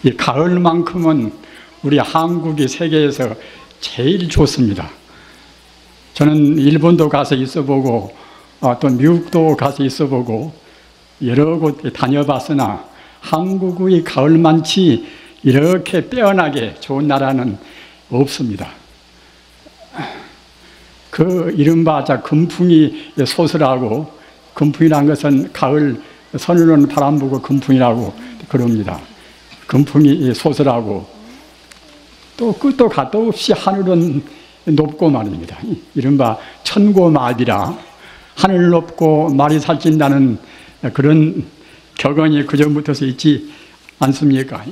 이 가을만큼은 우리 한국이 세계에서 제일 좋습니다. 저는 일본도 가서 있어보고 또 미국도 가서 있어보고 여러 곳 다녀봤으나 한국의 가을만치 이렇게 빼어나게 좋은 나라는 없습니다. 그 이른바 금풍이 소설하고, 금풍이라는 것은 가을 서늘한 바람 불고 금풍이라고 그럽니다. 금풍이 소설하고 또 끝도 갓도 없이 하늘은 높고 말입니다. 이른바 천고마비라, 하늘 높고 말이 살찐다는 그런 격언이 그전부터서 있지 않습니까?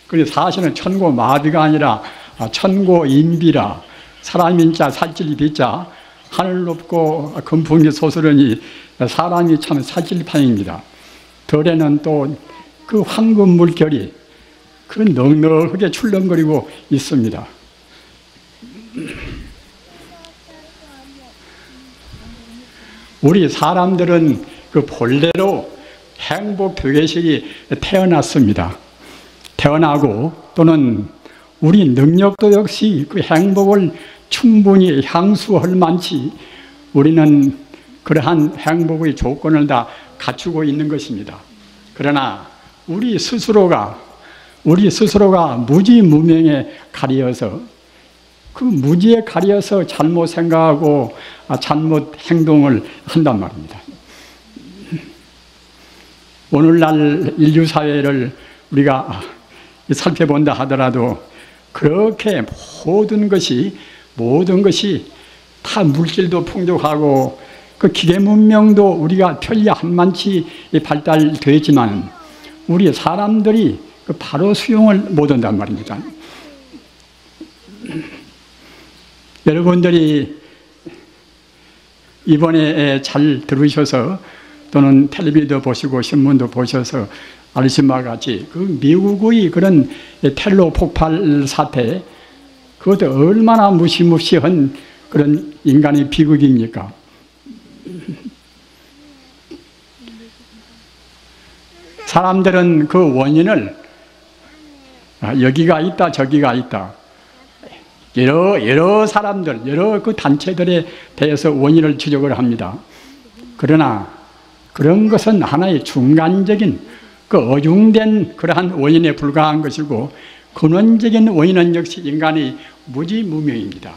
그런데 사실은 천고마비가 아니라 천고인비라, 사람인자 살찔 비자, 하늘 높고 금풍이 소설하니 사람이 참 살찔판입니다. 덜에는 또 그 황금 물결이 그 넉넉하게 출렁거리고 있습니다. 우리 사람들은 그 본래로 행복 벽에식이 태어났습니다. 태어나고 또는 우리 능력도 역시 그 행복을 충분히 향수할 만치 우리는 그러한 행복의 조건을 다 갖추고 있는 것입니다. 그러나 우리 스스로가 무지무명에 가려서, 그 무지에 가려서 잘못 생각하고 잘못 행동을 한단 말입니다. 오늘날 인류사회를 우리가 살펴본다 하더라도 그렇게 모든 것이 다 물질도 풍족하고 그 기계 문명도 우리가 편리한 만치 발달되었지만 우리 사람들이 바로 수용을 못한단 말입니다. 여러분들이 이번에 잘 들으셔서 또는 텔레비도 보시고 신문도 보셔서 아시는 바와 같이 그 미국의 그런 테러 폭발 사태, 그것도 얼마나 무시무시한 그런 인간의 비극입니까? 사람들은 그 원인을 여기가 있다 저기가 있다, 여러 사람들, 여러 그 단체들에 대해서 원인을 지적을 합니다. 그러나 그런 것은 하나의 중간적인 그 어중된 그러한 원인에 불과한 것이고, 근원적인 원인은 역시 인간의 무지무명입니다.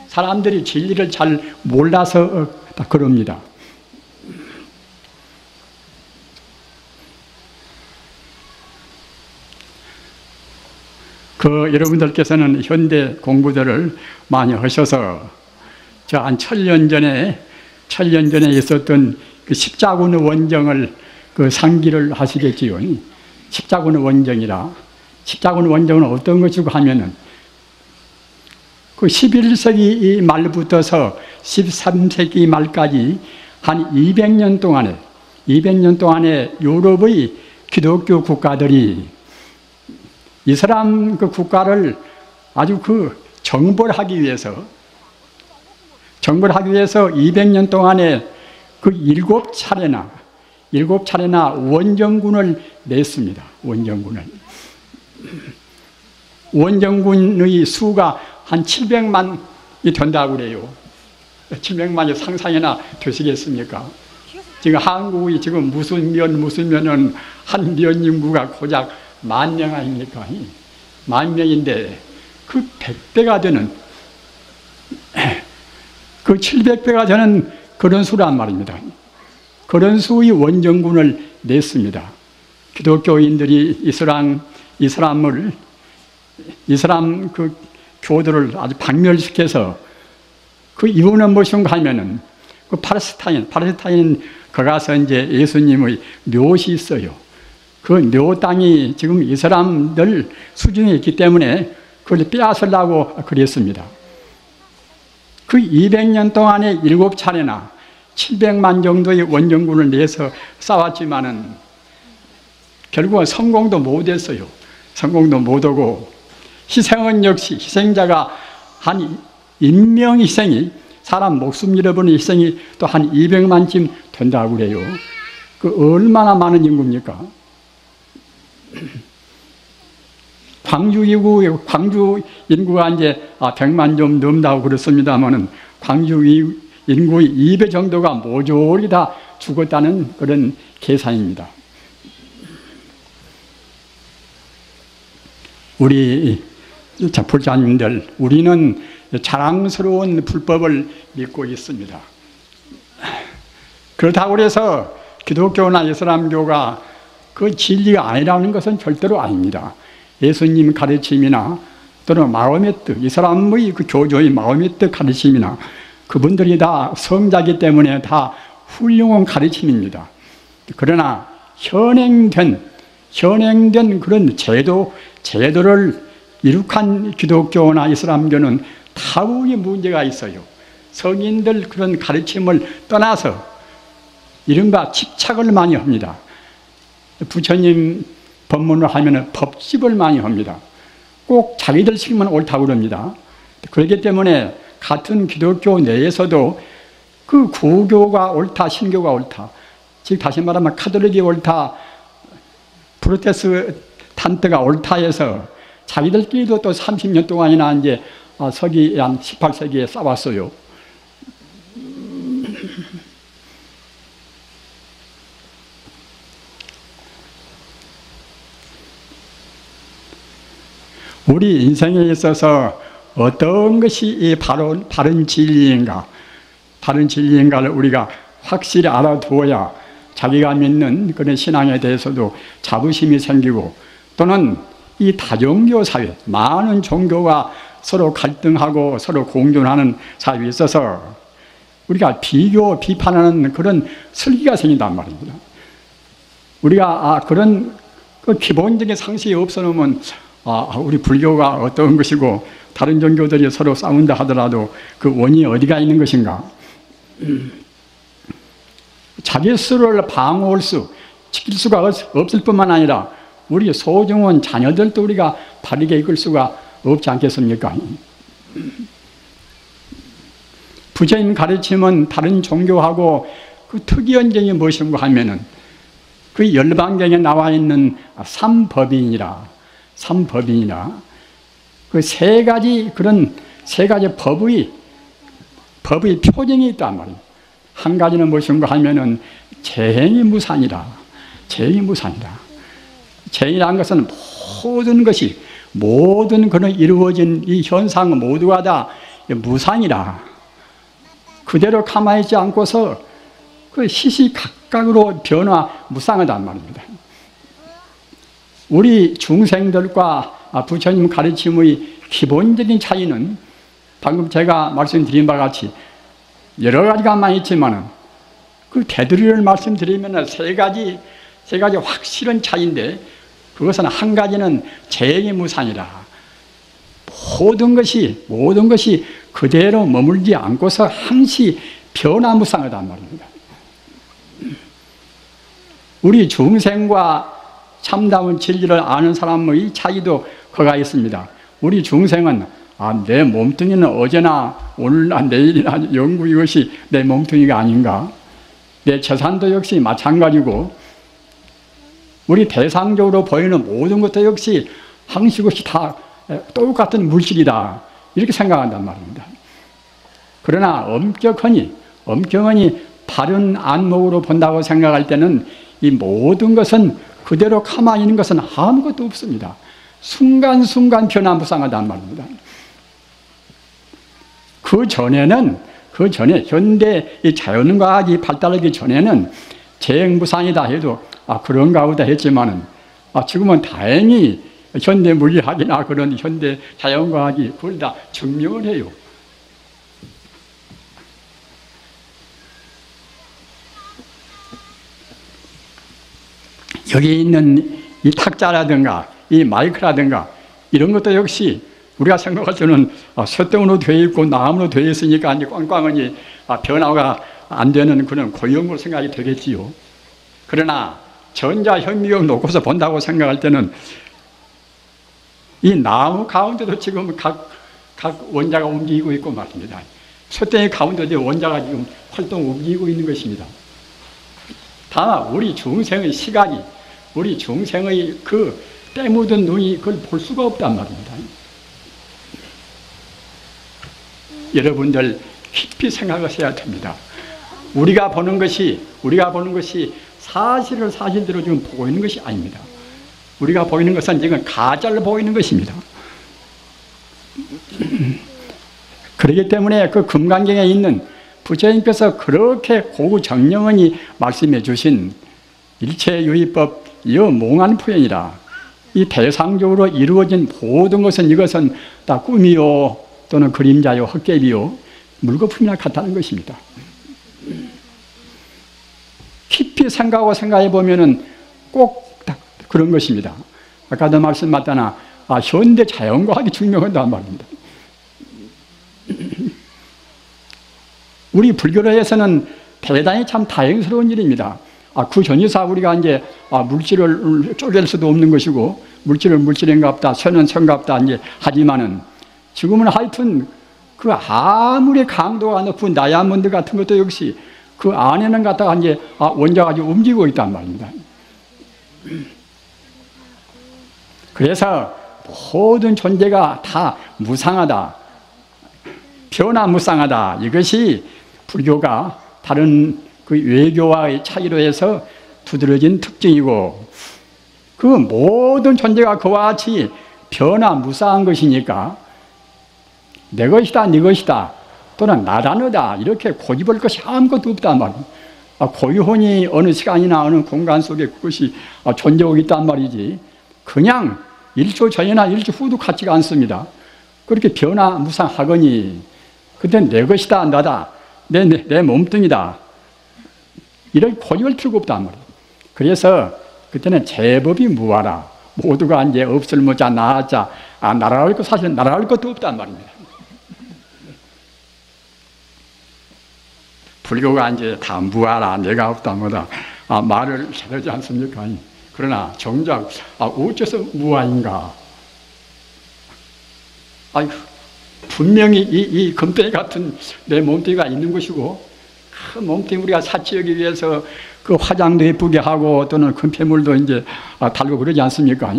사람들이 진리를 잘 몰라서 그럽니다. 여러분들께서는 현대 공부들을 많이 하셔서 한 1000년 전에 있었던 그 십자군 원정을 상기를 하시겠지요. 십자군 원정이라, 십자군 원정은 어떤 것이고 하면은 그 11세기 말부터서 13세기 말까지 한 200년 동안에 유럽의 기독교 국가들이 이슬람 그 국가를 아주 정벌하기 위해서 200년 동안에 그 7차례나 원정군을 냈습니다. 원정군의 수가 한 700만이 된다고 그래요. 700만이 상상이나 되시겠습니까? 지금 한국이 지금 무슨 면은 한 면 인구가 고작 10,000명 아닙니까? 10,000명인데 그 100배가 되는, 그 700배가 되는 그런 수란 말입니다. 그런 수의 원정군을 냈습니다. 기독교인들이 이슬람 그 교도를 아주 박멸시켜서 그 이유는 무엇인가 하면은 그 팔레스타인 거가서 이제 예수님의 묘시 있어요. 그 묘 땅이 지금 이슬람들 수중에 있기 때문에 그걸 빼앗으려고 그랬습니다. 그 200년 동안에 7차례나 700만 정도의 원정군을 내서 싸웠지만은 결국은 성공도 못했어요. 성공도 못하고 희생은 역시 희생자가 한 인명 희생이, 사람 목숨 잃어버리는 희생이 또 한 200만쯤 된다고 그래요. 그 얼마나 많은 인구입니까? 광주 인구가 이제 100만 좀 넘다고 그렇습니다만은 광주 인구의 2배 정도가 모조리 다 죽었다는 그런 계산입니다. 우리 불자님들, 우리는 자랑스러운 불법을 믿고 있습니다. 그렇다고 해서 기독교나 이슬람교가 그 진리가 아니라는 것은 절대로 아닙니다. 예수님 가르침이나 또는 마음의 뜻, 이슬람의 그 교조의 마음의 뜻 가르침이나 그분들이 다 성자이기 때문에 다 훌륭한 가르침입니다. 그러나 현행된 그런 제도를 이룩한 기독교나 이슬람교는 타국의 문제가 있어요. 성인들 그런 가르침을 떠나서 이른바 집착을 많이 합니다. 부처님 법문을 하면 법집을 많이 합니다. 꼭 자기들 시키면 옳다고 그럽니다. 그렇기 때문에 같은 기독교 내에서도 그 구교가 옳다, 신교가 옳다, 즉 다시 말하면 카톨릭이 옳다, 프로테스탄트가 옳다 해서 자기들끼리도 또 30년 동안이나 이제 서기 한 18세기에 싸웠어요. 우리 인생에 있어서 어떤 것이 바른 진리인가를 우리가 확실히 알아두어야 자기가 믿는 그런 신앙에 대해서도 자부심이 생기고, 또는 이 다종교 사회, 많은 종교가 서로 갈등하고 서로 공존하는 사회에 있어서 우리가 비판하는 그런 슬기가 생긴단 말입니다. 우리가 그런 그 기본적인 상식이 없어놓으면 우리 불교가 어떤 것이고 다른 종교들이 서로 싸운다 하더라도 그 원인이 어디가 있는 것인가. 자기 스스로를 방어할 지킬 수가 없을 뿐만 아니라 우리 소중한 자녀들도 우리가 바르게 이끌 수가 없지 않겠습니까? 부처님 가르침은 다른 종교하고 그 특이한 점이 무엇인가 하면은 그 열반경에 나와 있는 삼법인이라 그 세 가지 법의 표징이 있단 말이에요. 한 가지는 무엇인가 하면은 재행이 무산이라. 재행이라는 것은 모든 그런 이루어진 이 현상 모두가 다 무상이라. 그대로 가만히 있지 않고서 그 시시각각으로 무상하단 말입니다. 우리 중생들과 부처님 가르침의 기본적인 차이는 방금 제가 말씀드린 바와 같이 여러 가지가 많이 있지만 그 테두리를 말씀드리면 세 가지 확실한 차이인데, 그것은 한 가지는 재행이 무산이라. 모든 것이 그대로 머물지 않고서 항시 변화무상하단 말입니다. 우리 중생과 참다운 진리를 아는 사람의 차이도 그가 있습니다. 우리 중생은 내 몸뚱이는 어제나 오늘나 내일이나 영구 이것이 내 몸뚱이가 아닌가. 내 재산도 역시 마찬가지고, 우리 대상적으로 보이는 모든 것도 역시 항시 것이 다 똑같은 물질이다, 이렇게 생각한단 말입니다. 그러나 엄격하니 바른 안목으로 본다고 생각할 때는 이 모든 것은 그대로 가만히 있는 것은 아무것도 없습니다. 순간순간 변화무상하단 말입니다. 그 전에 현대 이 자연과학이 발달하기 전에는 재행무상이다 해도 그런가 보다 했지만은 지금은 다행히 현대 물리학이나 그런 현대 자연과학이 그걸 다 증명을 해요. 여기 있는 이 탁자라든가 이 마이크라든가 이런 것도 역시 우리가 생각할 때는 쇳덩이로 되어 있고 나무로 되어 있으니까 이제 꽝꽝하니 변화가 안 되는 그런 고형으로 생각이 되겠지요. 그러나 전자현미경 놓고서 본다고 생각할 때는 이 나무 가운데도 지금 각 원자가 움직이고 있고 말입니다. 쇳덩이 가운데도 원자가 지금 활동 움직이고 있는 것입니다. 다만 우리 중생의 시각이, 우리 중생의 그 때 묻은 눈이 그걸 볼 수가 없단 말입니다. 여러분들 깊이 생각하셔야 됩니다. 우리가 보는 것이 사실을 사실대로 지금 보고 있는 것이 아닙니다. 우리가 보이는 것은 지금 가짜를 보이는 것입니다. 그렇기 때문에 그 금강경에 있는 부처님께서 그렇게 고구정령원이 말씀해 주신 일체유의법 여몽한 표현이라, 이 대상적으로 이루어진 모든 것은 이것은 다 꿈이요 또는 그림자요 헛개비요 물거품이나 같다는 것입니다. 깊이 생각하고 생각해 보면은 꼭 그런 것입니다. 아까도 말씀드렸다나 현대 자연과학이 증명한단 말입니다. 우리 불교로에서는 대단히 참 다행스러운 일입니다. 그 전이사 우리가 이제 물질을 쪼갤 수도 없는 것이고, 물질은 물질인갑다, 선은 선갑다 이제 하지만은, 지금은 하여튼 그 아무리 강도가 높은 다이아몬드 같은 것도 역시 그 안에는 갖다가 이제 원자가 움직이고 있단 말입니다. 그래서 모든 존재가 다 무상하다, 변화무쌍하다, 이것이 불교가 다른 그 외교와의 차이로 해서 두드러진 특징이고, 그 모든 존재가 그와 같이 변화무쌍한 것이니까 내 것이다, 네 것이다, 또는 나라느다 이렇게 고집할 것이 아무것도 없단 말이에요. 고유혼이 어느 시간이나 어느 공간 속에 그것이 존재하고 있단 말이지, 그냥 1초 전이나 1초 후도 같지가 않습니다. 그렇게 변화무쌍하거니 그때 내 것이다, 나다, 내 몸뚱이다 이렇게 고집할 필요가 없단 말이에요. 그래서 그때는 제법이 무하라, 모두가 이제 없을모자 나아자 날아갈 것, 사실 날아갈 것도 없단 말입니다. 불교가 이제 다 무하라, 내가 없다 뭐다 말을 잘하지 않습니까? 그러나 정작 어째서 무아인가? 분명히 이 금덩이 같은 내 몸뚱이가 있는 것이고, 그 몸뚱이 우리가 사치하기 위해서 그 화장도 예쁘게 하고 또는 금폐물도 이제 달고 그러지 않습니까?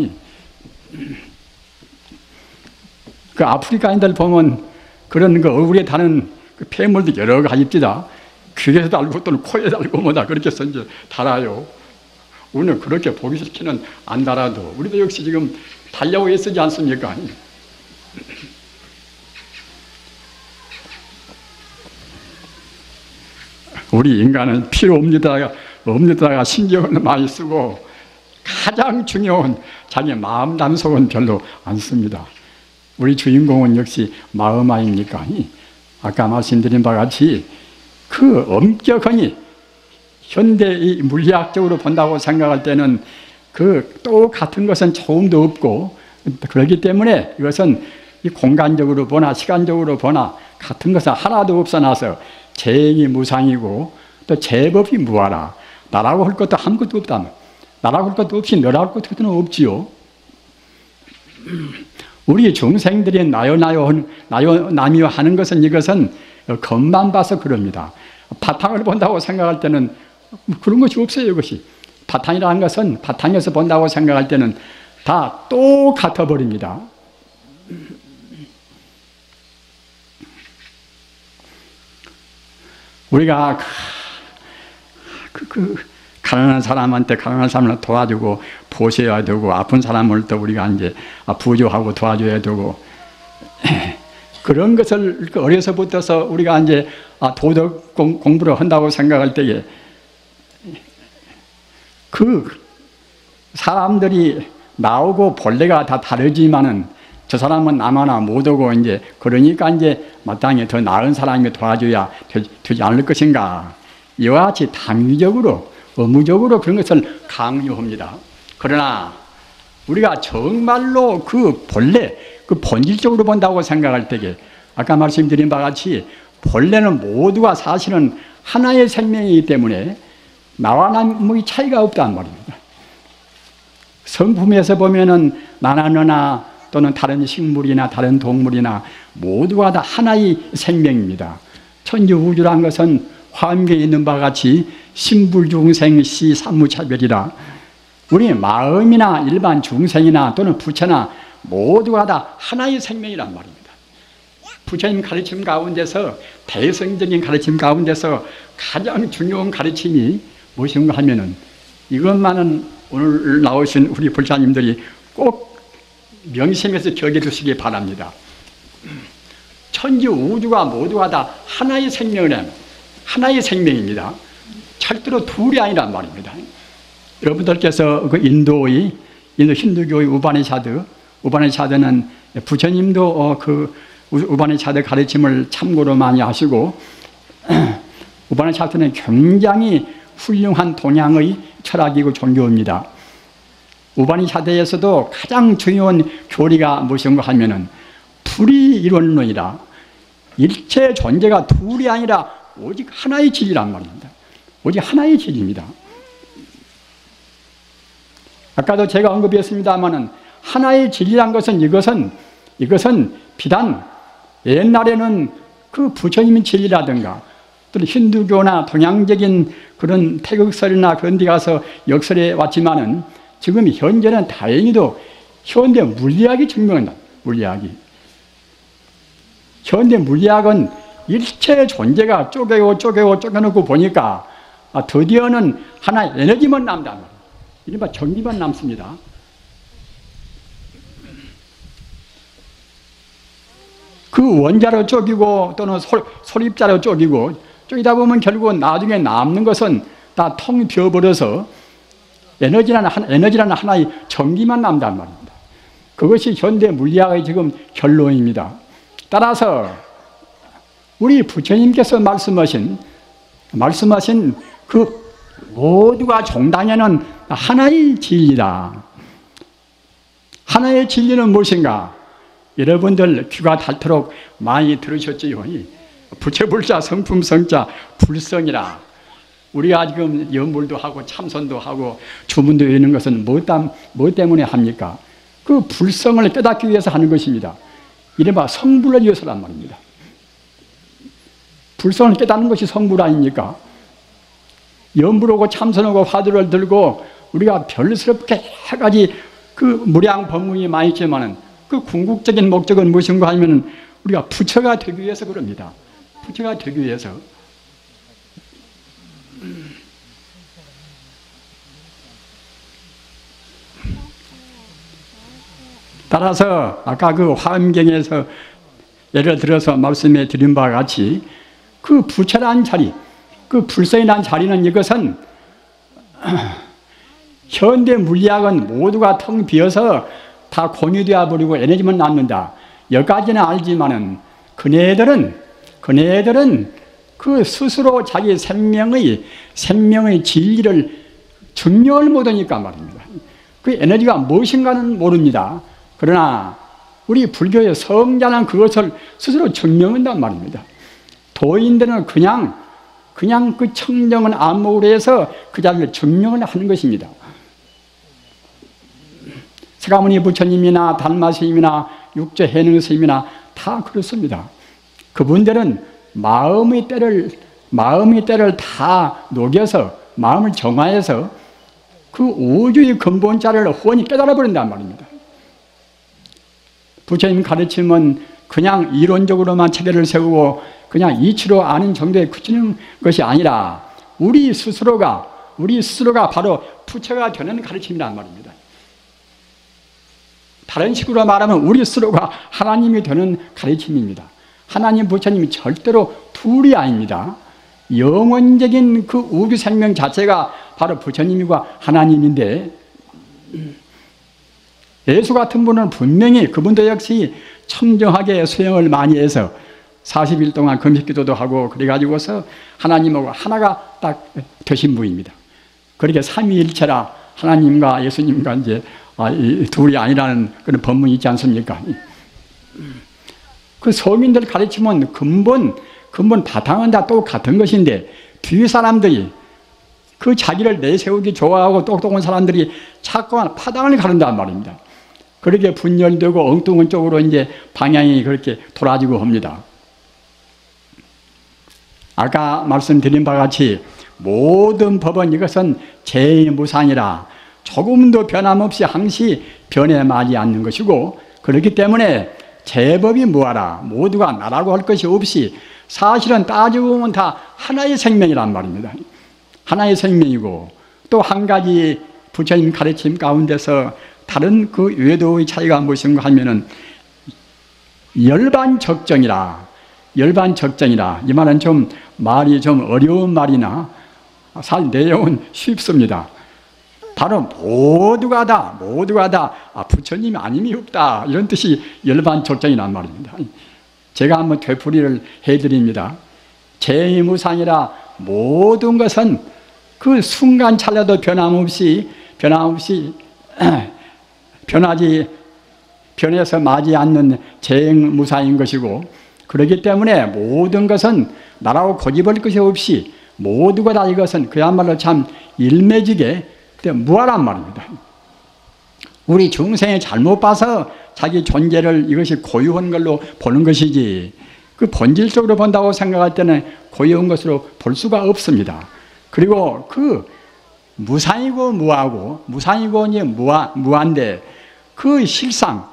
그 아프리카인들 보면 그런 그 얼굴에 다는 그 폐물도 여러 가지 있다. 귀에 달고 또는 코에 달고 뭐다 그렇게 해서 이제 달아요. 우리는 그렇게 보기 싫게는 안 달아도 우리도 역시 지금 달려고 애쓰지 않습니까? 우리 인간은 필요 없는데다가 신경을 많이 쓰고 가장 중요한 자기 마음 단속은 별로 안 씁니다. 우리 주인공은 역시 마음 아닙니까? 아까 말씀드린 바와 같이 그 엄격하니 현대 이 물리학적으로 본다고 생각할 때는 그 또 같은 것은 조금도 없고, 그렇기 때문에 이것은 이 공간적으로 보나 시간적으로 보나 같은 것은 하나도 없어나서 재행이 무상이고 또 제법이 무하라, 나라고 할 것도 아무것도 없다. 나라고 할 것도 없이 너라고 할 것도 없지요. 우리 중생들이 나요 남이요 하는 것은 이것은 겉만 봐서 그럽니다. 바탕을 본다고 생각할 때는 그런 것이 없어요. 이것이 바탕이라는 것은 바탕에서 본다고 생각할 때는 다 똑같아 버립니다. 우리가 가난한 사람한테 가난한 사람을 도와주고 보셔야 되고, 아픈 사람을 또 우리가 이제 부조하고 도와줘야 되고, 그런 것을 어려서부터서 우리가 이제 도덕 공부를 한다고 생각할 때에 그 사람들이 나오고 본래가 다 다르지만은 저 사람은 나마나 못오고 이제 그러니까 이제 마땅히 더 나은 사람이 도와줘야 되지 않을 것인가, 이와 같이 당위적으로 의무적으로 그런 것을 강요합니다. 그러나 우리가 정말로 그 본래 그 본질적으로 본다고 생각할 때에 아까 말씀드린 바와 같이 본래는 모두가 사실은 하나의 생명이기 때문에 나와 남의 차이가 없단 말입니다. 성품에서 보면은 나나 너나 또는 다른 식물이나 다른 동물이나 모두가 다 하나의 생명입니다. 천지우주란 것은 화엄경에 있는 바와 같이 신불중생시 삼무차별이라, 우리 마음이나 일반 중생이나 또는 부처나 모두가 다 하나의 생명이란 말입니다. 부처님 가르침 가운데서, 대성적인 가르침 가운데서 가장 중요한 가르침이 무엇인가 하면은, 이것만은 오늘 나오신 우리 불자님들이 꼭 명심해서 기억해 두시기 바랍니다. 천지 우주가 모두가 다 하나의 생명이란, 하나의 생명입니다. 절대로 둘이 아니란 말입니다. 여러분들께서 그 인도 힌두교의 우바니샤드는 부처님도 그 우바니샤드 가르침을 참고로 많이 하시고, 우바니샤드는 굉장히 훌륭한 동양의 철학이고 종교입니다. 우바니샤드에서도 가장 중요한 교리가 무엇인가 하면은 불이일원론이라, 일체 존재가 둘이 아니라 오직 하나의 진리란 말입니다. 오직 하나의 진리입니다. 아까도 제가 언급했습니다마는 하나의 진리란 것은 이것은 비단 옛날에는 그 부처님의 진리라든가 또는 힌두교나 동양적인 그런 태극설이나 그런 데 가서 역설해 왔지만은, 지금 현재는 다행히도 현대 물리학이 증명한다. 현대 물리학은 일체 존재가 쪼개놓고 보니까 드디어는 하나의 에너지만 남다. 이른바 전기만 남습니다. 그 원자로 쪼개고 또는 솔입자로 쪼개다 보면 결국은 나중에 남는 것은 다 텅 비어버려서 에너지라는 하나의 전기만 남단 말입니다. 그것이 현대 물리학의 지금 결론입니다. 따라서 우리 부처님께서 말씀하신 그 모두가 종당에는 하나의 진리다. 하나의 진리는 무엇인가? 여러분들 귀가 닳도록 많이 들으셨지요. 부처불자 성품성자 불성이라. 우리가 지금 연불도 하고 참선도 하고 주문도 외우는 것은 뭐 때문에 합니까? 그 불성을 깨닫기 위해서 하는 것입니다. 이른바 성불을 위해서란 말입니다. 불성을 깨닫는 것이 성불 아닙니까? 연불하고 참선하고 화두를 들고 우리가 별스럽게 여러 가지 그 무량 법문이 많이 있지만은, 그 궁극적인 목적은 무엇인가 하면 우리가 부처가 되기 위해서 그럽니다. 부처가 되기 위해서. 따라서 아까 그 화엄경에서 예를 들어서 말씀해 드린 바와 같이 그 부처란 자리, 그 불성이란 자리는, 이것은 현대 물리학은 모두가 텅 비어서 다 공유되어 버리고 에너지만 남는다. 여기까지는 알지만은 그네들은 그 스스로 자기 생명의 진리를 증명을 못하니까 말입니다. 그 에너지가 무엇인가는 모릅니다. 그러나 우리 불교의 성자는 그것을 스스로 증명한단 말입니다. 도인들은 그냥 그 청정한 안목으로 해서 그 자리를 증명을 하는 것입니다. 서가모니 부처님이나 달마스님이나 육조해능 스님이나 다 그렇습니다. 그분들은 마음의 때를 다 녹여서, 마음을 정화해서 그 우주의 근본자를 훤히 깨달아 버린단 말입니다. 부처님 가르침은 그냥 이론적으로만 체계를 세우고 그냥 이치로 아는 정도에 그치는 것이 아니라 우리 스스로가 바로 부처가 되는 가르침이란 말입니다. 다른 식으로 말하면 우리 스스로가 하나님이 되는 가르침입니다. 하나님, 부처님이 절대로 둘이 아닙니다. 영원적인 그 우주 생명 자체가 바로 부처님이고 하나님인데, 예수 같은 분은 분명히 그분도 역시 청정하게 수행을 많이 해서 40일 동안 금식기도도 하고 그래가지고서 하나님하고 하나가 딱 되신 분입니다. 그렇게 삼위일체라 하나님과 예수님과 이제 둘이 아니라는 그런 법문이 있지 않습니까? 그 서민들 가르치면 근본 바탕은 다 똑같은 것인데, 뒤 사람들이 그 자기를 내세우기 좋아하고 똑똑한 사람들이 자꾸만 파당을 가른단 말입니다. 그렇게 분열되고 엉뚱한 쪽으로 이제 방향이 그렇게 돌아지고 합니다. 아까 말씀드린 바와 같이 모든 법은 이것은 재무상이라, 조금도 변함없이 항시 변해 마지 않는 것이고, 그렇기 때문에 제법이 무하라, 모두가 나라고 할 것이 없이 사실은 따지고 보면 다 하나의 생명이란 말입니다. 하나의 생명이고, 또 한 가지 부처님 가르침 가운데서 다른 그 외도의 차이가 무엇인가 하면은 열반적정이라. 열반적정이라. 이 말은 좀 말이 좀 어려운 말이나 사실 내용은 쉽습니다. 바로 모두가 다 부처님이 아님이 없다, 이런 뜻이 열반적정이란 말입니다. 제가 한번 되풀이를 해드립니다. 제무상이라 모든 것은 그 순간 찰나도 변함없이 변해서 마지 않는 재무상인 것이고, 그렇기 때문에 모든 것은 나라고 고집할 것이 없이 모두가 다 이것은 그야말로 참 일매지게 무하란 말입니다. 우리 중생이 잘못 봐서 자기 존재를 이것이 고유한 걸로 보는 것이지, 그 본질적으로 본다고 생각할 때는 고유한 것으로 볼 수가 없습니다. 그리고 그 무상이고 무하고, 무상이고 무한데 그 실상,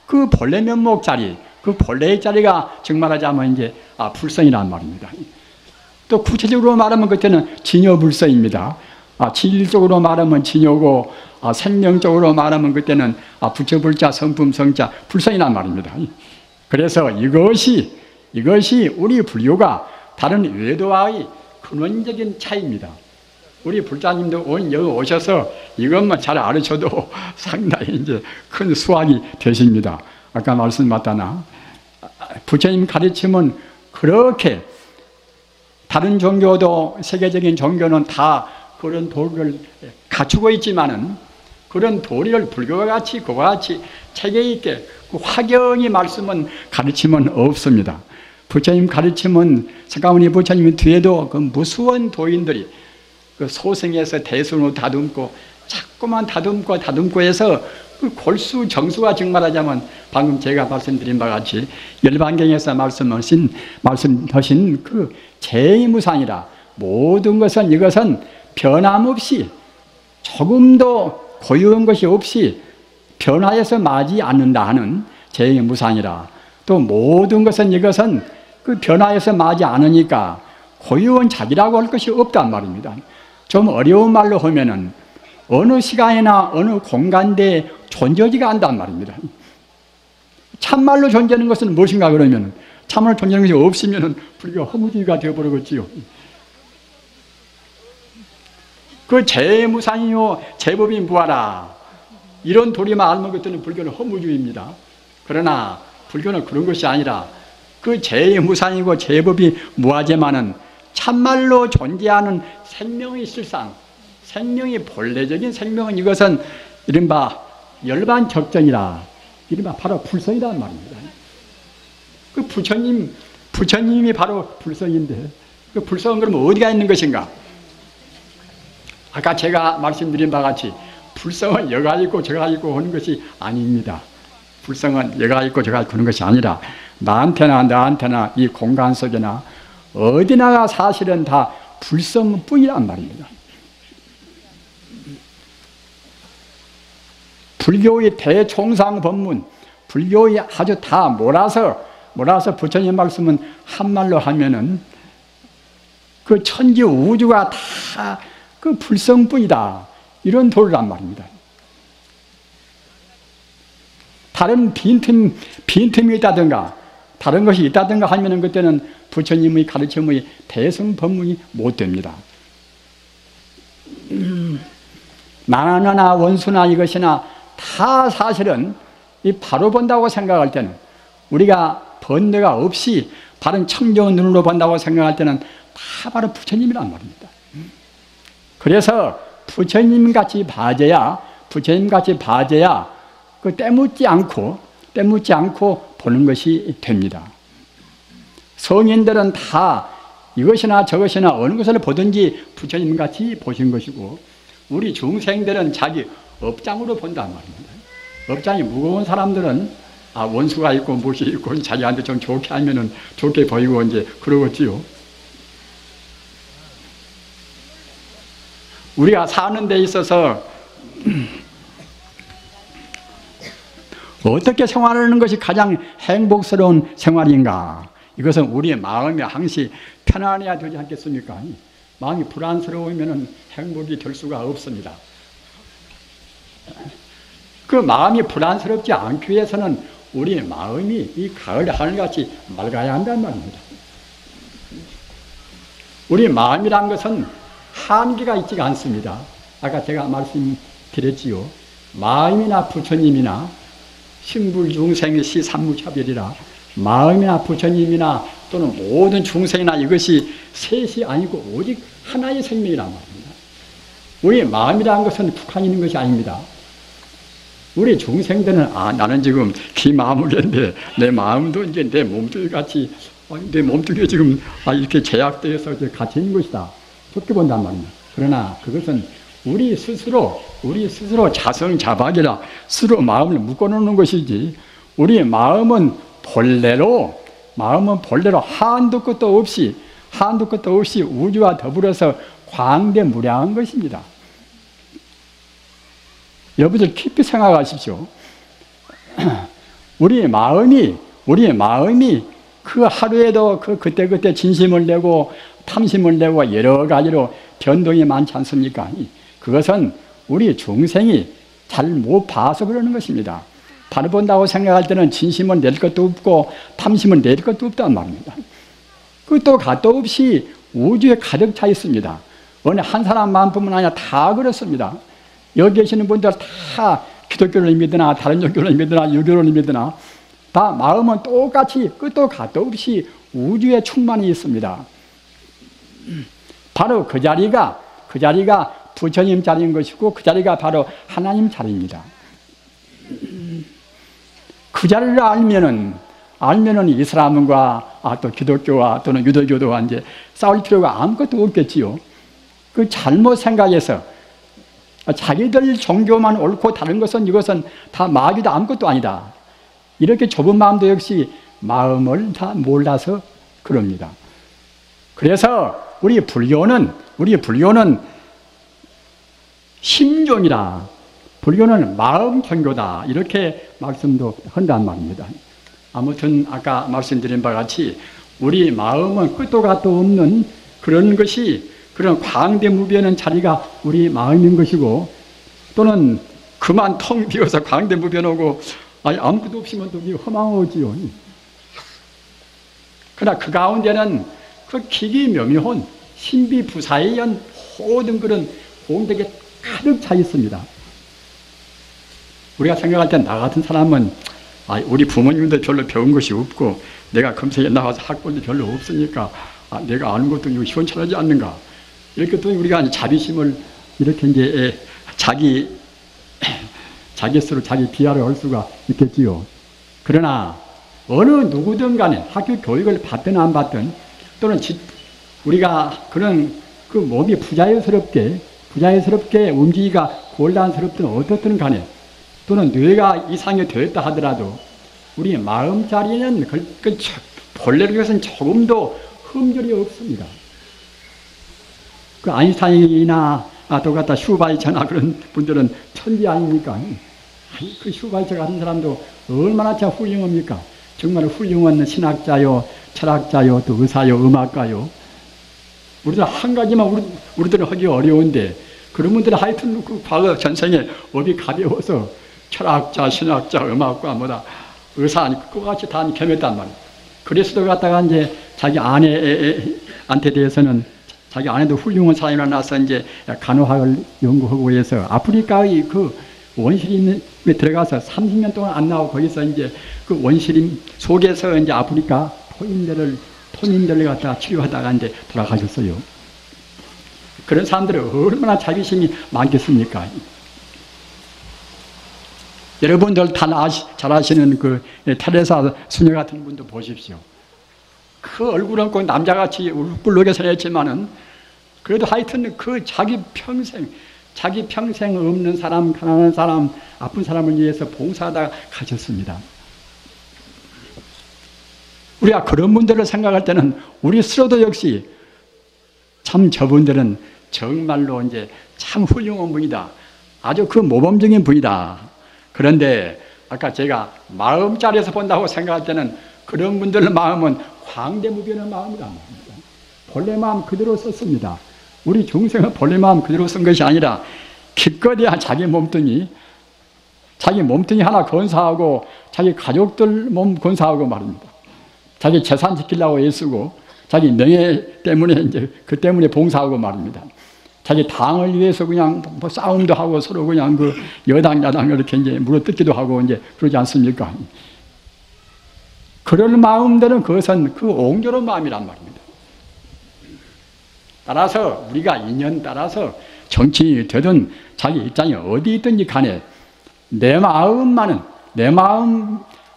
그 본래 면목 자리, 그 본래의 자리가 정말하자면 이제 불성이란 말입니다. 또 구체적으로 말하면 그때는 진여불성입니다. 진리적으로 말하면 진여고, 생명적으로 말하면 그때는 부처불자, 성품성자, 불성이란 말입니다. 그래서 이것이 우리 불교가 다른 외도와의 근원적인 차이입니다. 우리 불자님도 여기 오셔서 이것만 잘 알으셔도 상당히 이제 큰 수확이 되십니다. 아까 말씀드렸다나 부처님 가르침은 그렇게 다른 종교도, 세계적인 종교는 다 그런 도리를 갖추고 있지만은 그런 도리를 불교와 같이 그와 같이 체계 있게 그 확연히 말씀은 가르침은 없습니다. 부처님 가르침은 석가모니 부처님 뒤에도 그 무수한 도인들이 그 소승에서 대승으로 다듬고 자꾸만 다듬고 해서 그 골수 정수가 정말하자면 방금 제가 말씀드린 바와 같이 열반경에서 말씀하신 그 제무상이라 모든 것은 이것은 변함없이 조금도 고유한 것이 없이 변화해서 마지 않는다 하는 제무상이라, 또 모든 것은 이것은 그 변화해서 마지 않으니까 고유한 자기라고 할 것이 없단 말입니다. 좀 어려운 말로 하면은 어느 시간이나 어느 공간대에 존재하지가 않단 말입니다. 참말로 존재하는 것은 무엇인가 그러면, 참말로 존재하는 것이 없으면 불교 허무주의가 되어버리겠지요. 그 제무상이요 제법이 무하라, 이런 도리만 알면 그때는 불교는 허무주의입니다. 그러나 불교는 그런 것이 아니라 그 제무상이고 제법이 무하지만은 참말로 존재하는 생명의 실상, 생명의 본래적인 생명은 이것은 이른바 열반적정이라, 이른바 바로 불성이란 말입니다. 그 부처님이 바로 불성인데 그 불성은 그러면 어디가 있는 것인가? 아까 제가 말씀드린 바와 같이 불성은 여가 있고 저가 있고 하는 것이 아닙니다. 불성은 여가 있고 저가 있고 하는 것이 아니라 나한테나 이 공간 속에나 어디나가 사실은 다 불성뿐이란 말입니다. 불교의 대총상 법문, 불교의 아주 다 몰아서 부처님 말씀은 한말로 하면은 그 천지 우주가 다 그 불성뿐이다, 이런 도리란 말입니다. 다른 빈틈이 있다든가 다른 것이 있다든가 하면은 그때는 부처님의 가르침의 대성 법문이 못 됩니다. 나나 원수나 이것이나 다 사실은 이 바로 본다고 생각할 때는, 우리가 번뇌가 없이 바른 청정한 눈으로 본다고 생각할 때는 다 바로 부처님이란 말입니다. 그래서 부처님같이 봐줘야 그 때묻지 않고 보는 것이 됩니다. 성인들은 다 이것이나 저것이나 어느 것을 보든지 부처님같이 보신 것이고, 우리 중생들은 자기 업장으로 본단 말입니다. 업장이 무거운 사람들은 원수가 있고 무엇이 있고 자기한테 좀 좋게 하면은 좋게 보이고 이제 그러겠지요. 우리가 사는 데 있어서 어떻게 생활하는 것이 가장 행복스러운 생활인가? 이것은 우리의 마음이 항시 편안해야 되지 않겠습니까? 마음이 불안스러우면 행복이 될 수가 없습니다. 그 마음이 불안스럽지 않기 위해서는 우리의 마음이 이 가을 하늘같이 맑아야 한단 말입니다. 우리 마음이란 것은 한계가 있지가 않습니다. 아까 제가 말씀드렸지요. 마음이나 부처님이나 신불중생의 시삼무차별이라 마음이나 부처님이나 또는 모든 중생이나 이것이 셋이 아니고 오직 하나의 생명이란 말입니다. 우리 마음이라는 것은 국한이 있는 것이 아닙니다. 우리 중생들은 나는 지금 기마무리인데 내 마음도 이제 내 몸뚱이 같이 내 몸뚱이에 지금 이렇게 제약되어서 갇혀 있는 것이다. 그렇게 본단 말입니다. 그러나 그것은 우리 스스로 자성자박이라 스스로 마음을 묶어놓는 것이지 우리 마음은 본래로 한도 끝도 없이 우주와 더불어서 광대무량한 것입니다. 여러분들 깊이 생각하십시오. 우리의 마음이 그 하루에도 그때 진심을 내고 탐심을 내고 여러 가지로 변동이 많지 않습니까? 그것은 우리 중생이 잘 못 봐서 그러는 것입니다. 바로 본다고 생각할 때는 진심을 낼 것도 없고 탐심을 낼 것도 없단 말입니다. 끝도 갓도 없이 우주에 가득 차 있습니다. 어느 한 사람만뿐만 아니라 다 그렇습니다. 여기 계시는 분들 다 기독교를 믿으나 다른 종교를 믿으나 유교를 믿으나 다 마음은 똑같이 끝도 갓도 없이 우주에 충만히 있습니다. 바로 그 자리가 부처님 자리인 것이고 그 자리가 바로 하나님 자리입니다. 그 자리를 알면은 이슬람과 또 기독교와 또는 유대교도와 이제 싸울 필요가 아무것도 없겠지요. 그 잘못 생각해서 자기들 종교만 옳고 다른 것은 이것은 다 마귀다 아무것도 아니다. 이렇게 좁은 마음도 역시 마음을 다 몰라서 그럽니다. 그래서 우리 불교는 심종이라 불교는 마음 종교다 이렇게 말씀도 한단 말입니다. 아무튼 아까 말씀드린 바와 같이 우리 마음은 끝도 갓도 없는 그런 광대무변한 자리가 우리 마음인 것이고 또는 그만 텅 비어서 광대무변하고 아무것도 없으면 또 허망하지요. 그러나 그 가운데는 그 기기묘묘한 신비부사에 의한 모든 그런 공덕이 가득 차 있습니다. 우리가 생각할 때 나 같은 사람은 우리 부모님도 별로 배운 것이 없고 내가 검색에 나와서 학벌도 별로 없으니까 내가 아는 것도 시원찮지 않는가 이렇게 또 우리가 자비심을 이렇게 이제 자기 스스로 자기 비하를 할 수가 있겠지요. 그러나 어느 누구든 간에 학교 교육을 받든 안 받든 또는 우리가 그런 그 몸이 부자연스럽게 움직이기가 곤란스럽든 어떻든 간에 또는 뇌가 이상이 되었다 하더라도 우리 마음 자리에는 본래로 것은 조금도 흠결이 없습니다. 그 아인슈타인이나 똑같다 슈바이처나 그런 분들은 천지 아닙니까? 그 슈바이처 같은 사람도 얼마나 참 훌륭합니까? 정말 훌륭한 신학자요, 철학자요, 또 의사요, 음악가요. 우리들 한 가지만 우리들은 하기 어려운데 그런 분들은 하여튼 그 과거 전생에 업이 가벼워서 철학자, 신학자, 음악가 뭐다 의사 그거 같이 다 겸했단 말이에요. 그리스도 갖다가 이제 자기 아내한테 대해서는 자기 아내도 훌륭한 사람이라 나서 이제 간호학을 연구하고 해서 아프리카의 그 원시림에 들어가서 30년 동안 안 나오고 거기서 이제 그 원시림 속에서 이제 아프리카 토민들을 갖다가 치료하다가 이제 돌아가셨어요. 그런 사람들은 얼마나 자비심이 많겠습니까? 여러분들 다 잘 아시는 그 테레사 수녀 같은 분도 보십시오. 그 얼굴은 꼭 남자같이 울긋하게 생겼지만은 그래도 하여튼 그 자기 평생 없는 사람, 가난한 사람, 아픈 사람을 위해서 봉사하다가 가셨습니다. 우리가 그런 분들을 생각할 때는 우리 스스로도 역시 참 저분들은 정말로 이제 참 훌륭한 분이다. 아주 그 모범적인 부위다. 그런데 아까 제가 마음자리에서 본다고 생각할 때는 그런 분들의 마음은 광대무변의 마음이란 말입니다. 본래 마음 그대로 썼습니다. 우리 중생은 본래 마음 그대로 쓴 것이 아니라 기껏해야 자기 몸뚱이 하나 건사하고 자기 가족들 몸 건사하고 말입니다. 자기 재산 지키려고 애쓰고 자기 명예 때문에 이제 그 때문에 봉사하고 말입니다. 자기 당을 위해서 그냥 뭐 싸움도 하고 서로 그냥 그 여당 야당 이렇게 이제 물어뜯기도 하고 이제 그러지 않습니까? 그럴 마음들은 그것은 그 옹졸한 마음이란 말입니다. 따라서 우리가 인연 따라서 정치인이 되든 자기 입장이 어디 있든지 간에 내 마음만은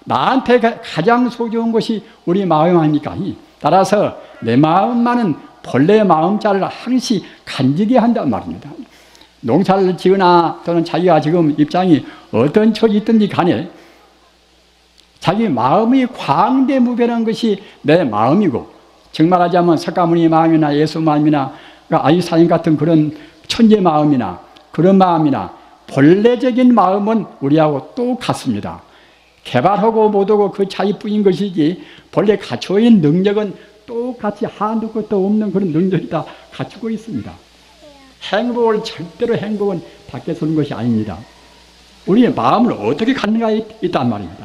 나한테 가장 소중한 것이 우리 마음 아닙니까? 따라서 내 마음만은 본래 마음자를 항시 간직해야 한단 말입니다. 농사를 지으나 또는 자기가 지금 입장이 어떤 처지 있든지 간에 자기 마음이 광대무변한 것이 내 마음이고, 정말하자면 석가모니 마음이나 예수 마음이나 아이사님 같은 그런 천재 마음이나 그런 마음이나 본래적인 마음은 우리하고 똑같습니다. 개발하고 못하고 그 차이뿐인 것이지 본래 갖춰있는 능력은 똑같이 한두 것도 없는 그런 능력이 다 갖추고 있습니다. 행복을 절대로 행복은 밖에서 오는 것이 아닙니다. 우리의 마음을 어떻게 갖는가에 있단 말입니다.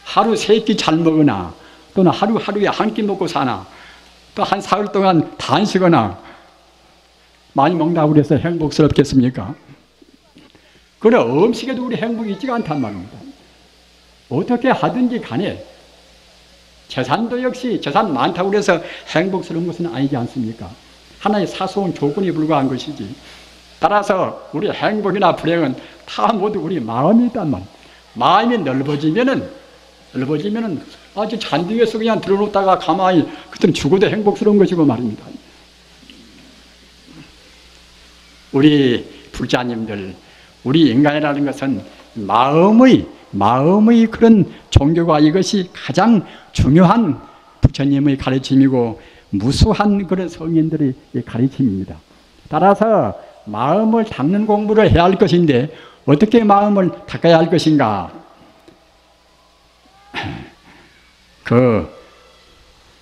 하루 세 끼 잘 먹으나 또는 하루에 한 끼 먹고 사나 또 한 사흘 동안 단식하나 많이 먹는다고 그래서 행복스럽겠습니까? 그러나 음식에도 우리 행복이 있지가 않단 말입니다. 어떻게 하든지 간에 재산도 역시 재산 많다고 해서 행복스러운 것은 아니지 않습니까? 하나의 사소한 조건이 불과한 것이지. 따라서 우리 행복이나 불행은 다 모두 우리 마음이 있단 말이에요. 마음이 넓어지면은 아주 잔디 위에서 그냥 들어놓다가 가만히 그때는 죽어도 행복스러운 것이고 말입니다. 우리 불자님들, 우리 인간이라는 것은 마음의 그런 종교가 이것이 가장 중요한 부처님의 가르침이고 무수한 그런 성인들의 가르침입니다. 따라서 마음을 닦는 공부를 해야 할 것인데 어떻게 마음을 닦아야 할 것인가?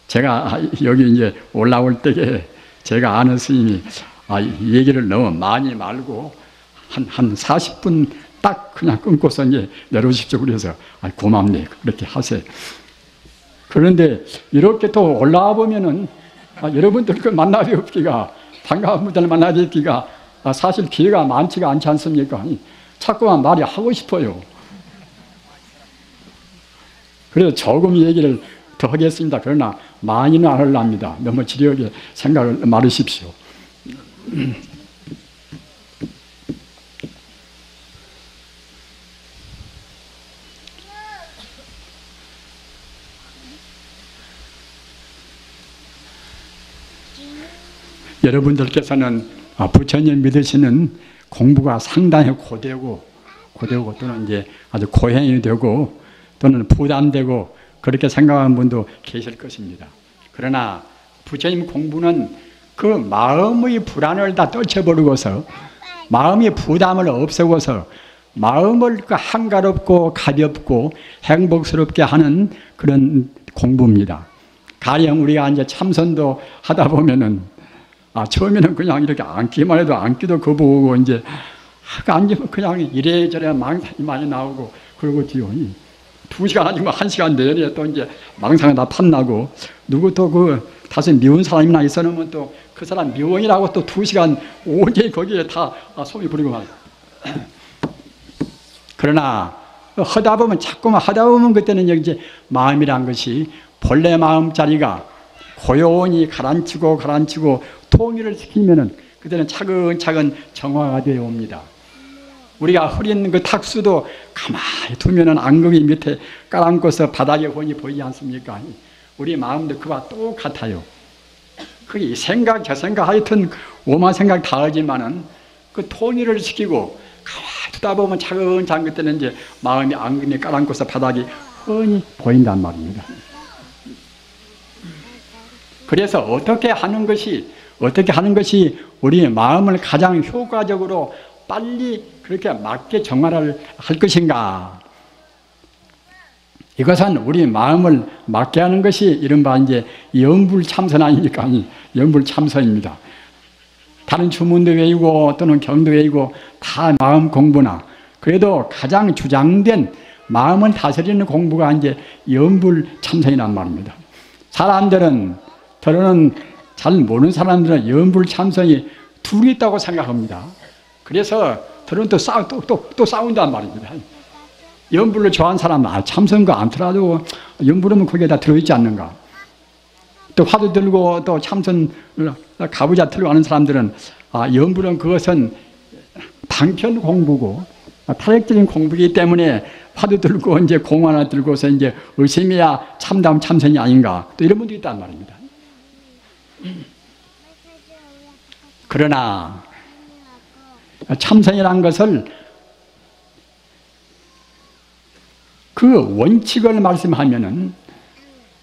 제가 여기 이제 올라올 때에 제가 아는 스님이 이 얘기를 너무 많이 말고 한 40분 딱 그냥 끊고서 이제 내려오십시오. 그래서 고맙네. 그렇게 하세요. 그런데 이렇게 또 올라와 보면은 여러분들 그 만나 뵙기가 반가운 분들 만나 뵙기가 사실 기회가 많지가 않지 않습니까? 자꾸만 말이 하고 싶어요. 그래서 조금 얘기를 더 하겠습니다. 그러나 많이는 안 하려합니다. 너무 지력에 생각을 말으십시오. 여러분들께서는 부처님 믿으시는 공부가 상당히 고되고 또는 이제 아주 고행이 되고 또는 부담되고 그렇게 생각하는 분도 계실 것입니다. 그러나 부처님 공부는 그 마음의 불안을 다 떨쳐버리고서 마음의 부담을 없애고서 마음을 한가롭고 가볍고 행복스럽게 하는 그런 공부입니다. 가령 우리가 이제 참선도 하다 보면은 처음에는 그냥 이렇게 앉기만 해도 앉기도 거부하고 이제 앉으면 그냥 이래저래 망상이 많이 나오고 그러고 뒤요. 2시간 아니면 1시간 내내 또 이제 망상이 다 판나고 누구 또 그 다소 미운 사람이나 있어놓으면 또 그 사람 미워이라고 또 2시간 온전히 거기에 다 소리 부리고 말이야. 그러나 자꾸만 하다 보면 그때는 이제 마음이란 것이 본래 마음자리가 고요히 가라앉히고 통일을 시키면은 그때는 차근차근 정화가 되어 옵니다. 우리가 흐린 그 탁수도 가만히 두면은 앙금이 밑에 깔아앉고서 바닥에 혼이 보이지 않습니까? 우리 마음도 그와 똑같아요. 그게 생각, 저 생각 하여튼 오만 생각 다 하지만은 그 통일을 시키고 가만히 두다 보면 차근차근 그때는 이제 마음이 앙금이 깔아앉고서 바닥이 훤히 보인단 말입니다. 그래서 어떻게 하는 것이 어떻게 하는 것이 우리 마음을 가장 효과적으로 빨리 그렇게 맞게 정화를 할 것인가? 이것은 우리 마음을 맞게 하는 것이 이른바 이제 영불참선 아닙니까? 아니, 영불참선입니다. 다른 주문도 외우고 또는 경도 외우고 다 마음 공부나, 그래도 가장 주장된 마음을 다스리는 공부가 이제 영불참선이란 말입니다. 사람들은, 더러는 잘 모르는 사람들은 영불참선이 둘이 있다고 생각합니다. 그래서 더러는 또 싸운단 말입니다. 영불을 좋아하는 사람은 참선과 않더라도 영불은 거기에 다 들어있지 않는가. 또 화두 들고 또 참선 가부좌 들고 하는 사람들은 영불은 그것은 방편 공부고 탈핵적인 공부이기 때문에 화두 들고 이제 공 하나 들고서 이제 의심해야 참담 참선이 아닌가. 또 이런 분들이 있단 말입니다. 그러나 참선이라는 것을 그 원칙을 말씀하면은,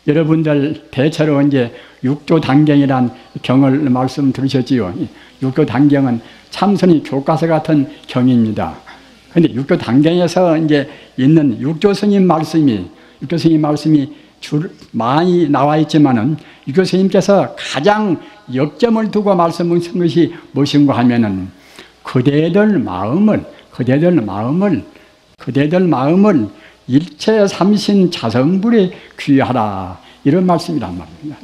여러분들 대체로 이제 육조단경이란 경을 말씀 들으셨지요. 육조단경은 참선이 교과서 같은 경입니다. 그런데 육조단경에서 이제 있는 육조스님 말씀이 많이 나와 있지만은, 육조스님께서 가장 역점을 두고 말씀하신 것이 무엇인가 하면은, 그대들 마음을 일체 삼신 자성불에 귀하라, 이런 말씀이란 말입니다.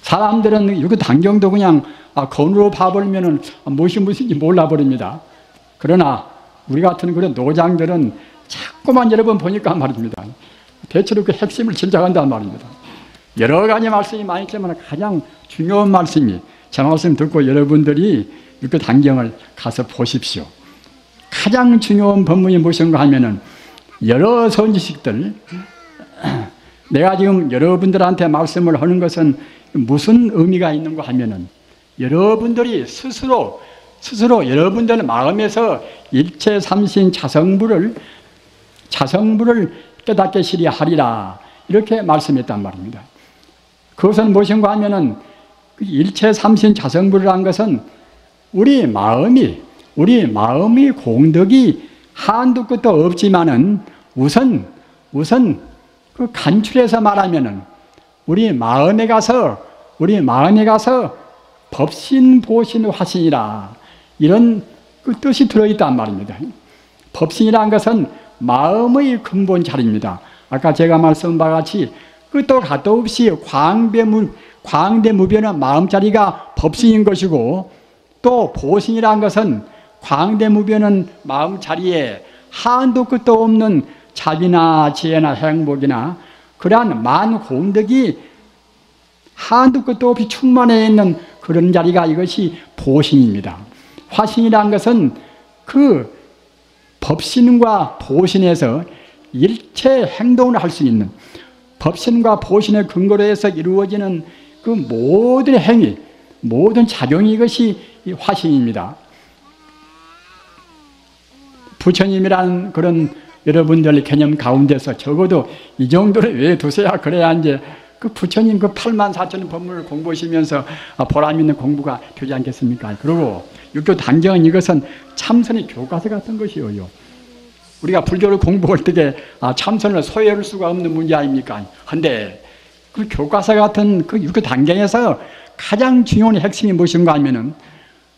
사람들은 이거 단경도 그냥 건으로 봐버리면은 무엇인지 몰라버립니다. 그러나 우리 같은 그런 노장들은 자꾸만 여러 번 보니까 말입니다. 대체로 그 핵심을 짐작한단 말입니다. 여러 가지 말씀이 많이 있지만 가장 중요한 말씀이, 제 말씀 듣고 여러분들이 이거 단경을 가서 보십시오. 가장 중요한 법문이 무엇인가 하면은, 여러 선지식들, 내가 지금 여러분들한테 말씀을 하는 것은 무슨 의미가 있는가 하면은, 여러분들이 스스로 여러분들 마음에서 일체 삼신 자성불을 깨닫게 시리하리라, 이렇게 말씀했단 말입니다. 그것은 무엇인가 하면은, 일체 삼신 자성불이라는 것은 우리 마음이 공덕이 한도 끝도 없지만은, 우선 그 간추려서 말하면은 우리 마음에 가서 법신 보신 화신이라, 이런 그 뜻이 들어있단 말입니다. 법신이라는 것은 마음의 근본 자리입니다. 아까 제가 말씀한 바와 같이 끝도 갓도 없이 광대무변한 마음자리가 법신인 것이고, 또 보신이라는 것은 광대무변한 마음자리에 한도 끝도 없는 자비나 지혜나 행복이나 그러한 만공덕이 한도 끝도 없이 충만해 있는 그런 자리가, 이것이 보신입니다. 화신이라는 것은 그 법신과 보신에서 일체 행동을 할 수 있는, 법신과 보신의 근거로 해서 이루어지는 그 모든 행위, 모든 작용이, 이것이 화신입니다. 부처님이라는 그런 여러분들 개념 가운데서 적어도 이 정도를 왜 두세요? 그래야 이제 그 부처님 그 84,000 법문을 공부하시면서 보람 있는 공부가 되지 않겠습니까? 그리고 육교 단경은 이것은 참선의 교과서 같은 것이에요. 우리가 불교를 공부할 때 참선을 소외할 수가 없는 문제 아닙니까? 근데 그 교과서 같은 그 육교 단경에서 가장 중요한 핵심이 무엇인가 하면은,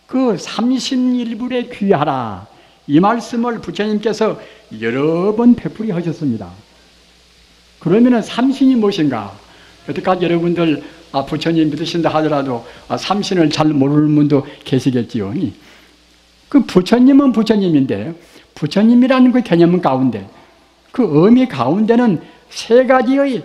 그 삼신일불에 귀하라, 이 말씀을 부처님께서 여러 번 되풀이 하셨습니다. 그러면은 삼신이 무엇인가? 여태까지 여러분들 부처님 믿으신다 하더라도 삼신을 잘 모르는 분도 계시겠지요. 그 부처님은 부처님인데, 부처님이라는 그 개념 가운데, 그 의미 가운데는 세 가지의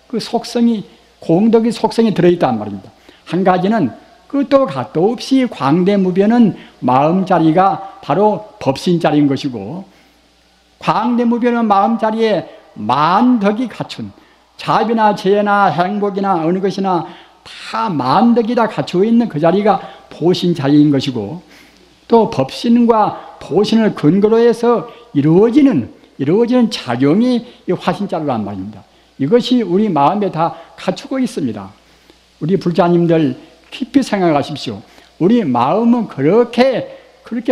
그 속성이, 공덕의 속성이 들어있단 말입니다. 한 가지는 끝도 갓도 없이 광대무변한 마음자리가 바로 법신자리인 것이고, 광대무변한 마음자리에 만덕이 갖춘, 자비나 지혜나 행복이나 어느 것이나 다 만덕이 다 갖추어 있는 그 자리가 보신자리인 것이고, 또 법신과 보신을 근거로 해서 이루어지는 작용이 이 화신자리란 말입니다. 이것이 우리 마음에 다 갖추고 있습니다. 우리 불자님들 깊이 생각하십시오. 우리 마음은 그렇게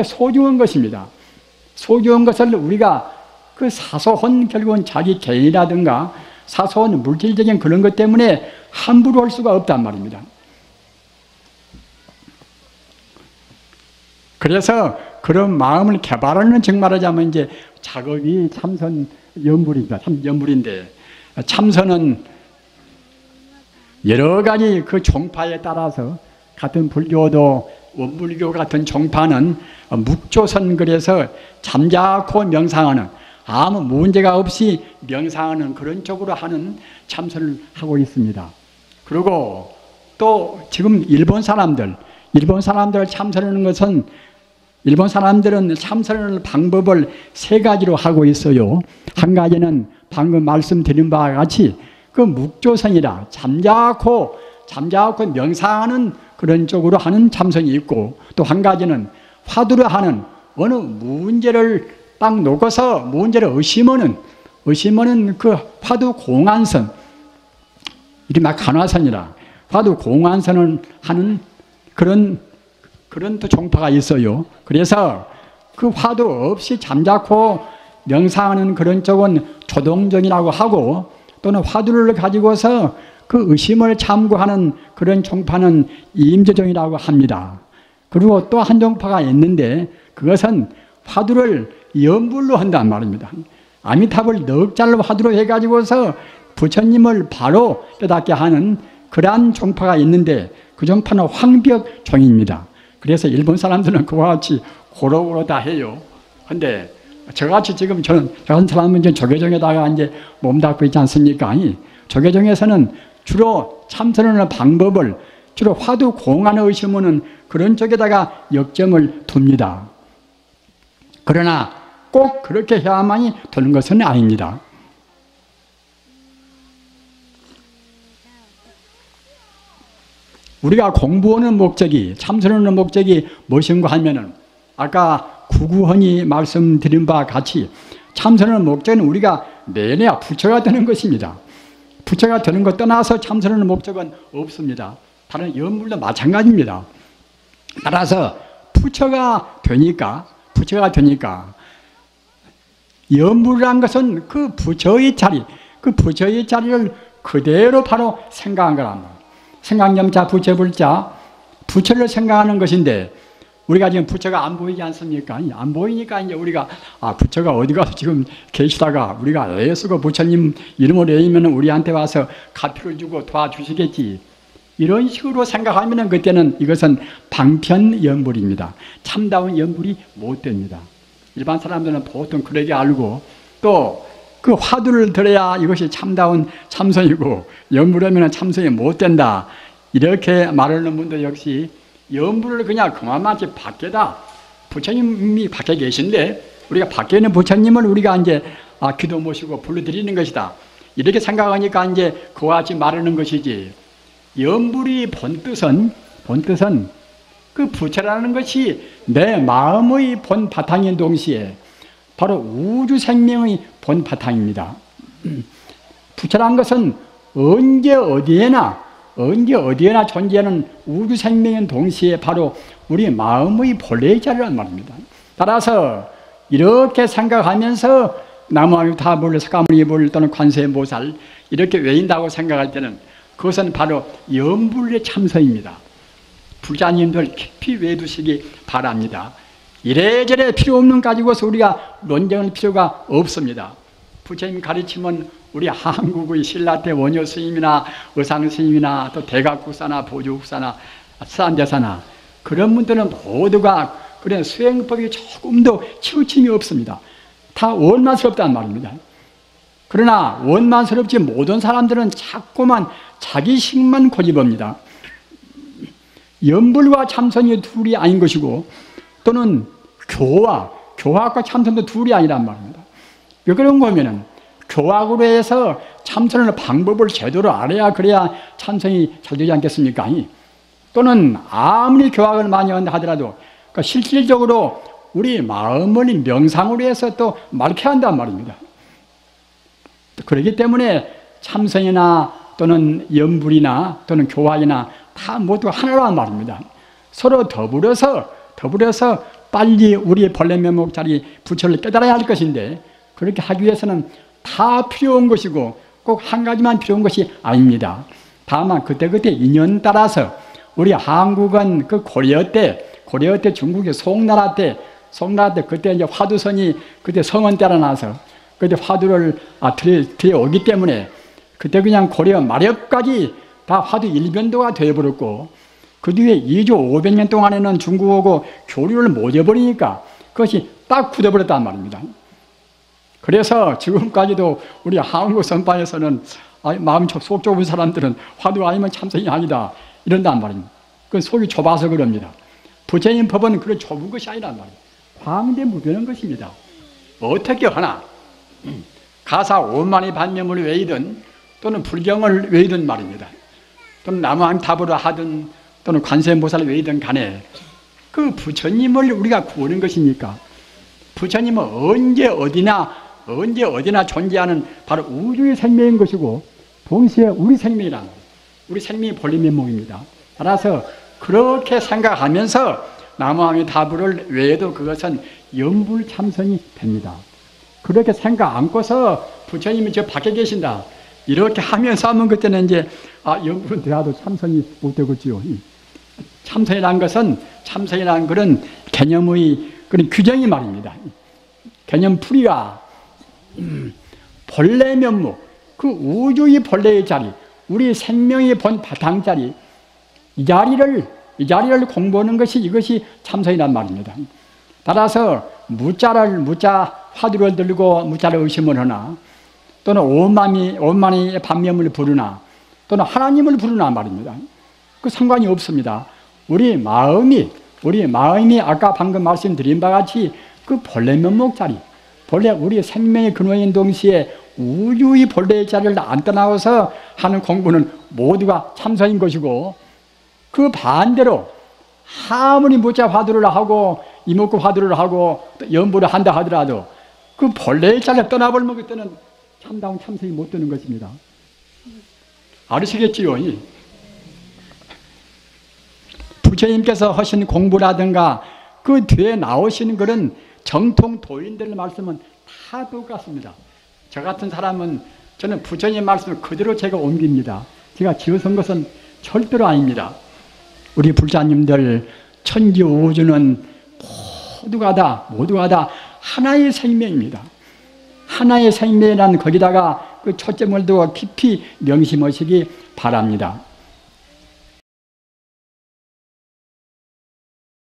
소중한 것입니다. 소중한 것을 우리가 그 사소한 결국은 자기 개인이라든가 사소한 물질적인 그런 것 때문에 함부로 할 수가 없단 말입니다. 그래서 그런 마음을 개발하는 정말하자면 이제 작업이 참선 연불입니다. 참 연불인데 참선은 여러 가지 그 종파에 따라서 같은 불교도 원불교 같은 종파는 묵조선 그래서 잠자코 명상하는 아무 문제가 없이 명상하는 그런 쪽으로 하는 참선을 하고 있습니다. 그리고 또 지금 일본 사람들 참선하는 것은 일본 사람들은 참선하는 방법을 세 가지로 하고 있어요. 한 가지는 방금 말씀드린 바와 같이 그 묵조선이라 잠자코 명상하는 그런 쪽으로 하는 참선이 있고 또 한 가지는 화두를 하는 어느 문제를 딱 놓고서 문제를 의심하는 그 화두 공안선 이른바 간화선이라 화두 공안선을 하는 그런 또 종파가 있어요. 그래서 그 화두 없이 잠자코 명상하는 그런 쪽은 조동정이라고 하고 또는 화두를 가지고서 그 의심을 참고하는 그런 종파는 임조정이라고 합니다. 그리고 또 한 종파가 있는데 그것은 화두를 연불로 한단 말입니다. 아미타불 넉잘로 화두로 해가지고서 부처님을 바로 깨닫게 하는 그러한 종파가 있는데 그 종파는 황벽종입니다. 그래서 일본 사람들은 그와 같이 고루고루 다 해요. 근데 저같이 지금 저 같은 사람은 이제 조계종에다가 이제 몸담고 있지 않습니까? 조계종에서는 주로 참선하는 방법을 주로 화두 공안을 의심하는 그런 쪽에다가 역점을 둡니다. 그러나 꼭 그렇게 해야만이 되는 것은 아닙니다. 우리가 공부하는 목적이 참선하는 목적이 무엇인가 하면은 아까 구구헌이 말씀드린 바와 같이 참선하는 목적은 우리가 내내 부처가 되는 것입니다. 부처가 되는 것 떠나서 참선하는 목적은 없습니다. 다른 연불도 마찬가지입니다. 따라서 부처가 되니까 연불이란 것은 그 부처의 자리를 그대로 바로 생각한 거란 말이에요. 생각념자 부처불자 부처를 생각하는 것인데 우리가 지금 부처가 안 보이지 않습니까? 안 보이니까 이제 우리가 부처가 어디 가서 지금 계시다가 우리가 애쓰고 부처님 이름을 외우면 우리한테 와서 가표를 주고 도와주시겠지. 이런 식으로 생각하면 그때는 이것은 방편 연불입니다. 참다운 연불이 못 됩니다. 일반 사람들은 보통 그러게 알고 또 그 화두를 들어야 이것이 참다운 참선이고 연불하면 참선이 못 된다. 이렇게 말하는 분도 역시 연불을 그냥 그만만치 밖에다 부처님이 밖에 계신데 우리가 밖에 있는 부처님을 우리가 이제 기도 모시고 불러드리는 것이다. 이렇게 생각하니까 이제 그와 같이 말하는 것이지. 연불이 본뜻은 그 부처라는 것이 내 마음의 본 바탕인 동시에 바로 우주 생명의 본 바탕입니다. 부처라는 것은 언제 어디에나 존재하는 우주 생명인 동시에 바로 우리 마음의 본래의 자리란 말입니다. 따라서 이렇게 생각하면서 나무아미타불, 석가모니불 또는 관세음보살 이렇게 외인다고 생각할 때는 그것은 바로 연불의 참선입니다. 불자님들 깊이 외두시기 바랍니다. 이래저래 필요 없는 가지고서 우리가 논쟁할 필요가 없습니다. 부처님 가르치면 우리 한국의 신라태 원효 스님이나 의상 스님이나 또 대각국사나 보조국사나 수산대사나 그런 분들은 모두가 그런 수행법이 조금도 치우침이 없습니다. 다 원만스럽단 말입니다. 그러나 원만스럽지 모든 사람들은 자꾸만 자기식만 고집합니다. 연불과 참선이 둘이 아닌 것이고 또는 교학과 참선도 둘이 아니란 말입니다. 왜 그런 거면은 교학으로 해서 참선의 방법을 제대로 알아야 그래야 참선이 잘 되지 않겠습니까? 또는 아무리 교학을 많이 한다 하더라도 그러니까 실질적으로 우리 마음을 명상으로 해서 또 맑게 한단 말입니다. 그렇기 때문에 참선이나 또는 연불이나 또는 교화이나 다 모두 하나란 말입니다. 서로 더불어서 빨리 우리의 본래 면목자리 부처를 깨달아야 할 것인데 그렇게 하기 위해서는 다 필요한 것이고 꼭 한 가지만 필요한 것이 아닙니다. 다만 그때그때 인연 따라서 우리 한국은 그 고려 때 중국의 송나라 때 그때 이제 화두선이 그때 성원 따라 나서 그때 화두를 들여오기 때문에 그때 그냥 고려 마렵까지 다 화두 일변도가 되어버렸고 그 뒤에 2조 500년 동안에는 중국하고 교류를 못 해버리니까 그것이 딱 굳어버렸단 말입니다. 그래서 지금까지도 우리 한국 선파에서는 마음 속 좁은 사람들은 화두 아니면 참선이 아니다 이런단 말입니다. 그 속이 좁아서 그럽니다. 부처님 법은 그런 좁은 것이 아니란 말이에요. 광대무변한 것입니다. 어떻게 하나 가사 오만의 반념을 외이든 또는 불경을 외이든 말입니다. 또는 나무함탑으로 하든 또는 관세음보살을 외이든 간에 그 부처님을 우리가 구하는 것이니까 부처님은 언제 어디나 존재하는 바로 우주의 생명인 것이고 동시에 우리 생명이란 말이에요. 우리 생명이 본래 면목입니다. 따라서 그렇게 생각하면서 나무함탑을 외에도 그것은 연불참선이 됩니다. 그렇게 생각 않고서 부처님이 저 밖에 계신다 이렇게 하면서 하면 그때는 이제 연불은 되어도 참선이 못 되겠지요. 참선이라는 그런 개념의 그런 규정이 말입니다. 개념 풀이가 본래 면목, 그 우주의 본래의 자리, 우리 생명의 본 바탕 자리, 이 자리를 공부하는 것이 이것이 참선이란 말입니다. 따라서 무자 화두를 들고 무자를 의심을 하나 또는 오만의 반면을 부르나 또는 하나님을 부르나 말입니다. 그 상관이 없습니다. 우리 마음이 아까 방금 말씀드린 바와 같이 그 본래 면목 자리, 본래 우리 생명의 근원인 동시에 우주의 본래의 자리를 안 떠나서 하는 공부는 모두가 참선인 것이고 그 반대로 아무리 무자 화두를 하고 이목구 화두를 하고 연부를 한다 하더라도 그 본래의 자리를 떠나버리면 그때는 참다운 참선이 못 되는 것입니다. 알으시겠지요? 부처님께서 하신 공부라든가 그 뒤에 나오시는 그런 정통 도인들의 말씀은 다 똑같습니다. 저 같은 사람은 저는 부처님 말씀을 그대로 제가 옮깁니다. 제가 지어선 것은 절대로 아닙니다. 우리 불자님들 천지 우주는 모두가 다 하나의 생명입니다. 하나의 생명이란 거기다가 그 초점을 두어 깊이 명심하시기 바랍니다.